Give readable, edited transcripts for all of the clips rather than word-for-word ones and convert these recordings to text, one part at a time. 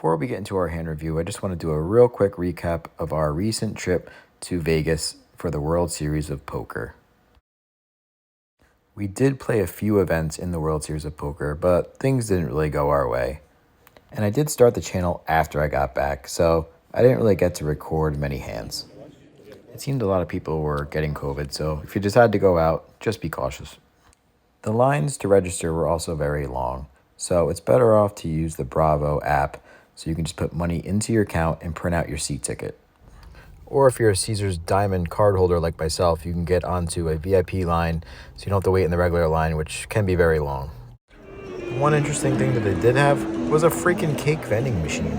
Before we get into our hand review, I just want to do a real quick recap of our recent trip to Vegas for the World Series of Poker. We did play a few events in the World Series of Poker, but things didn't really go our way. And I did start the channel after I got back, so I didn't really get to record many hands. It seemed a lot of people were getting COVID, so if you decide to go out, just be cautious. The lines to register were also very long, so it's better off to use the Bravo app so you can just put money into your account and print out your seat ticket. Or if you're a Caesars Diamond card holder like myself, you can get onto a VIP line so you don't have to wait in the regular line, which can be very long. One interesting thing that they did have was a freaking cake vending machine.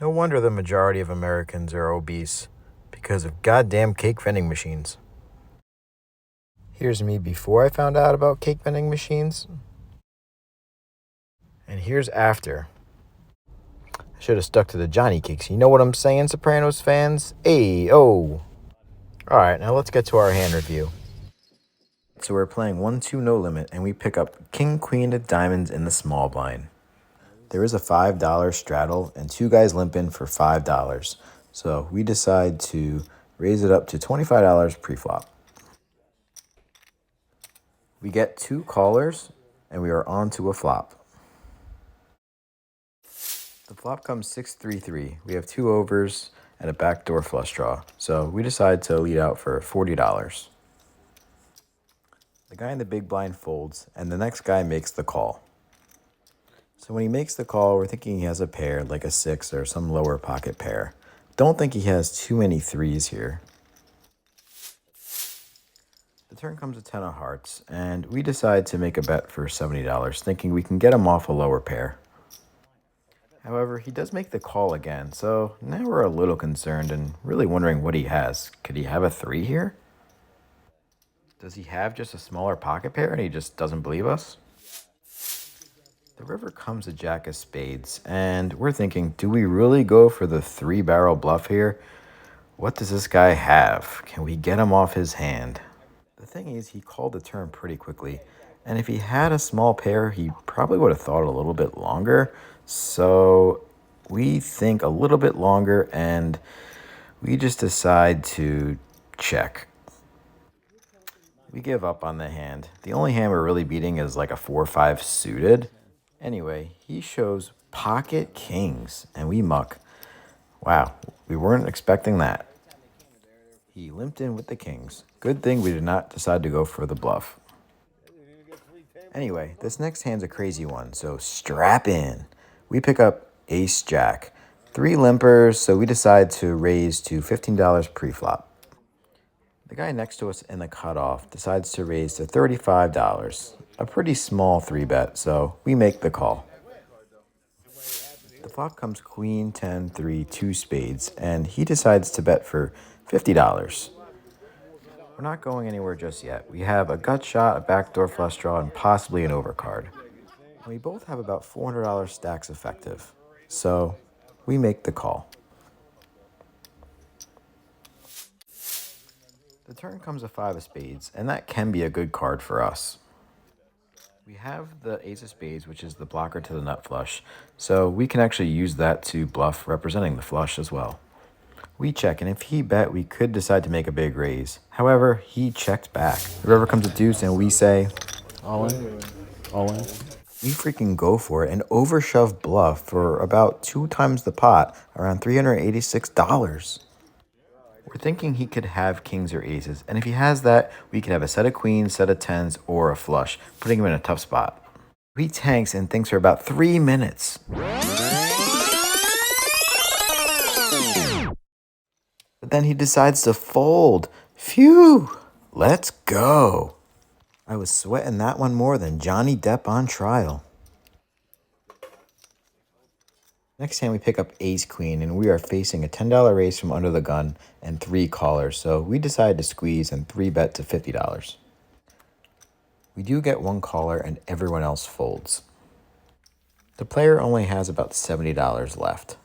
No wonder the majority of Americans are obese, because of goddamn cake vending machines. Here's me before I found out about cake vending machines. And here's after. I should have stuck to the Johnny cakes. You know what I'm saying, Sopranos fans? Ay-oh. Alright, now let's get to our hand review. So we're playing 1-2 no limit, and we pick up King Queen of Diamonds in the small blind. There is a $5 straddle, and two guys limp in for $5. So we decide to raise it up to $25 pre-flop. We get two callers, and we are on to a flop. The flop comes 6-3-3. We have two overs and a backdoor flush draw, so we decide to lead out for $40. The guy in the big blind folds, and the next guy makes the call. So when he makes the call, we're thinking he has a pair, like a 6 or some lower pocket pair. Don't think he has too many threes here. The turn comes a 10 of hearts, and we decide to make a bet for $70, thinking we can get him off a lower pair. However, he does make the call again, so now we're a little concerned and really wondering what he has. Could he have a 3 here? Does he have just a smaller pocket pair and he just doesn't believe us? The river comes a jack of spades, and we're thinking, do we really go for the 3-barrel bluff here? What does this guy have? Can we get him off his hand? The thing is, he called the turn pretty quickly, and if he had a small pair, he probably would have thought a little bit longer. So we think a little bit longer, and we just decide to check. We give up on the hand. The only hand we're really beating is like a 4-5 suited. Anyway, he shows pocket kings, and we muck. Wow, we weren't expecting that. He limped in with the kings. Good thing we did not decide to go for the bluff. Anyway, this next hand's a crazy one, so strap in. We pick up ace-jack. 3 limpers, so we decide to raise to $15 pre-flop. The guy next to us in the cutoff decides to raise to $35. A pretty small 3-bet, so we make the call. The flop comes queen, 10, 3, 2 spades, and he decides to bet for $50. We're not going anywhere just yet. We have a gut shot, a backdoor flush draw, and possibly an overcard. And we both have about $400 stacks effective, so we make the call. The turn comes a 5 of spades, and that can be a good card for us. We have the ace of spades, which is the blocker to the nut flush, so we can actually use that to bluff representing the flush as well. We check, and if he bet, we could decide to make a big raise. However, he checked back. The river comes a deuce, and we say, all in, all in. We freaking go for it and overshove bluff for about 2 times the pot, around $386. We're thinking he could have kings or aces, and if he has that, we could have a set of queens, set of tens, or a flush, putting him in a tough spot. He tanks and thinks for about 3 minutes. But then he decides to fold. Phew! Let's go. I was sweating that one more than Johnny Depp on trial. Next hand we pick up ace-queen, and we are facing a $10 raise from under the gun and 3 callers, so we decide to squeeze and 3-bet to $50. We do get 1 caller, and everyone else folds. The player only has about $70 left.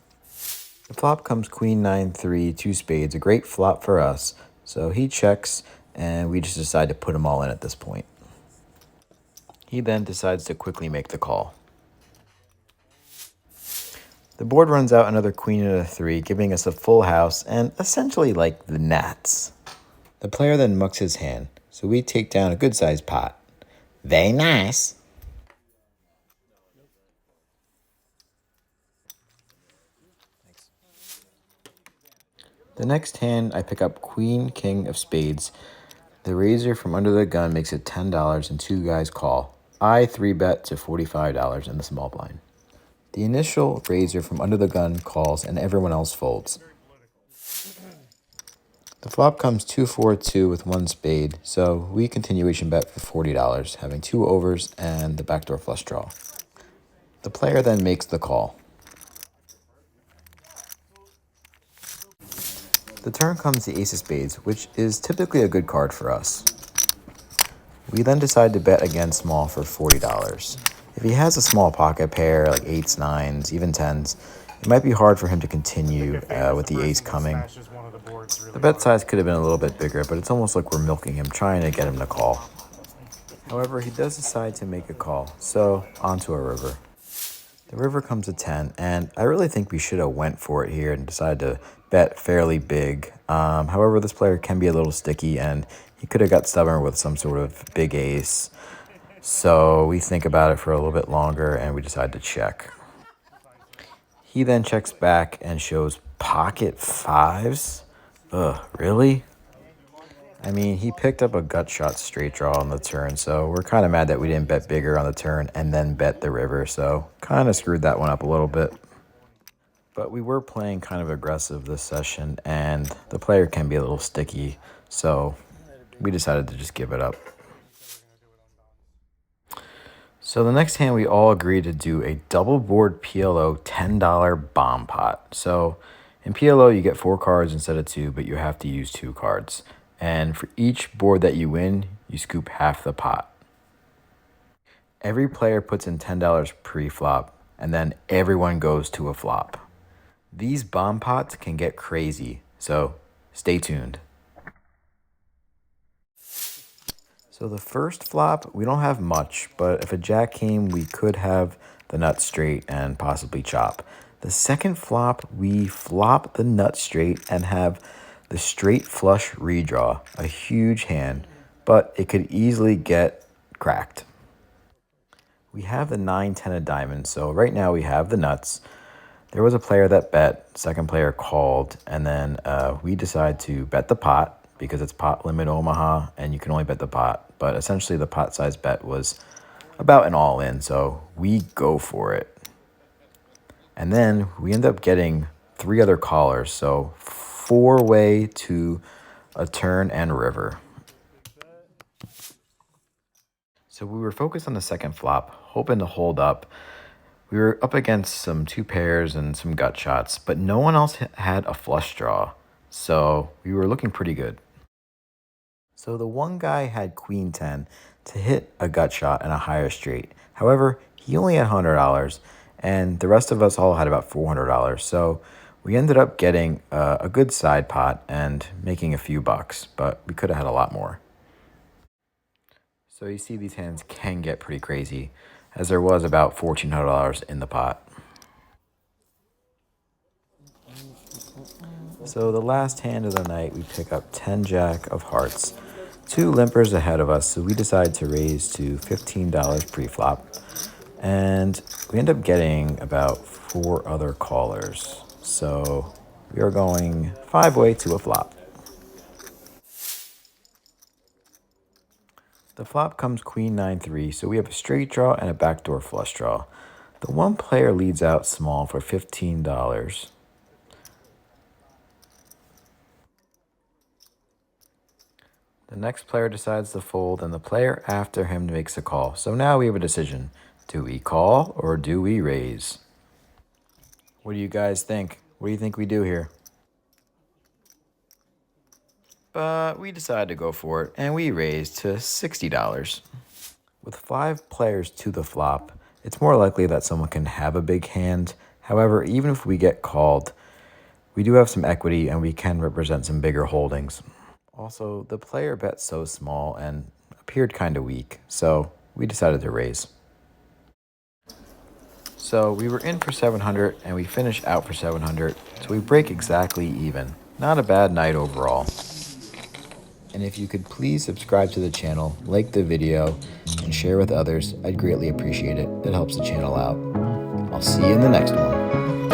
The flop comes queen, 9, 3, 2 spades, a great flop for us, so he checks, and we just decide to put them all in at this point. He then decides to quickly make the call. The board runs out another queen and a 3, giving us a full house and essentially like the Nats. The player then mucks his hand, so we take down a good-sized pot. Very nice. The next hand, I pick up Queen, King of Spades. The raiser from under the gun makes it $10 and two guys call. I 3-bet to $45 in the small blind. The initial raiser from under the gun calls and everyone else folds. The flop comes 2-4-2 with one spade, so we continuation bet for $40, having two overs and the backdoor flush draw. The player then makes the call. The turn comes the ace of spades, which is typically a good card for us. We then decide to bet again small for $40. If he has a small pocket pair, like 8s, 9s, even 10s, it might be hard for him to continue with the ace coming. The bet size could have been a little bit bigger, but it's almost like we're milking him, trying to get him to call. However, he does decide to make a call, so onto a river. The river comes to 10, and I really think we should have went for it here and decided to bet fairly big. However, this player can be a little sticky, and he could have got stubborn with some sort of big ace. So we think about it for a little bit longer, and we decide to check. He then checks back and shows pocket 5s. Ugh, really? I mean, he picked up a gut shot straight draw on the turn, so we're kind of mad that we didn't bet bigger on the turn and then bet the river, so kind of screwed that one up a little bit. But we were playing kind of aggressive this session, and the player can be a little sticky, so we decided to just give it up. So the next hand, we all agreed to do a double board PLO $10 bomb pot. So in PLO, you get 4 cards instead of 2, but you have to use 2 cards. And for each board that you win, you scoop half the pot. Every player puts in $10 pre-flop, and then everyone goes to a flop. These bomb pots can get crazy, so stay tuned. So the first flop, we don't have much, but if a jack came, we could have the nut straight and possibly chop. The second flop, we flop the nut straight and have the straight flush redraw, a huge hand, but it could easily get cracked. We have the 9-10 of diamonds, so right now we have the nuts. There was a player that bet, second player called, and then we decide to bet the pot because it's pot limit Omaha and you can only bet the pot. But essentially the pot size bet was about an all-in, so we go for it. And then we end up getting 3 other callers, so 4-way to a turn and river. So we were focused on the second flop, hoping to hold up. We were up against some 2 pairs and some gut shots, but no one else had a flush draw, so we were looking pretty good. So the one guy had queen 10 to hit a gut shot and a higher straight. However, he only had $100, and the rest of us all had about $400. So we ended up getting a good side pot and making a few bucks, but we could have had a lot more. So you see these hands can get pretty crazy, as there was about $1,400 in the pot. So the last hand of the night, we pick up 10 jack of hearts. 2 limpers ahead of us, so we decide to raise to $15 pre-flop. And we end up getting about 4 other callers. So we are going 5-way to a flop. The flop comes queen 9-3, so we have a straight draw and a backdoor flush draw. The one player leads out small for $15. The next player decides to fold, and the player after him makes a call. So now we have a decision. Do we call or do we raise? What do you guys think? What do you think we do here? But we decided to go for it, and we raised to $60. With 5 players to the flop, it's more likely that someone can have a big hand. However, even if we get called, we do have some equity and we can represent some bigger holdings. Also, the player bet so small and appeared kind of weak, so we decided to raise. So we were in for 700 and we finish out for 700, so we break exactly even. Not a bad night overall. And if you could please subscribe to the channel, like the video, and share with others, I'd greatly appreciate it. It helps the channel out. I'll see you in the next one.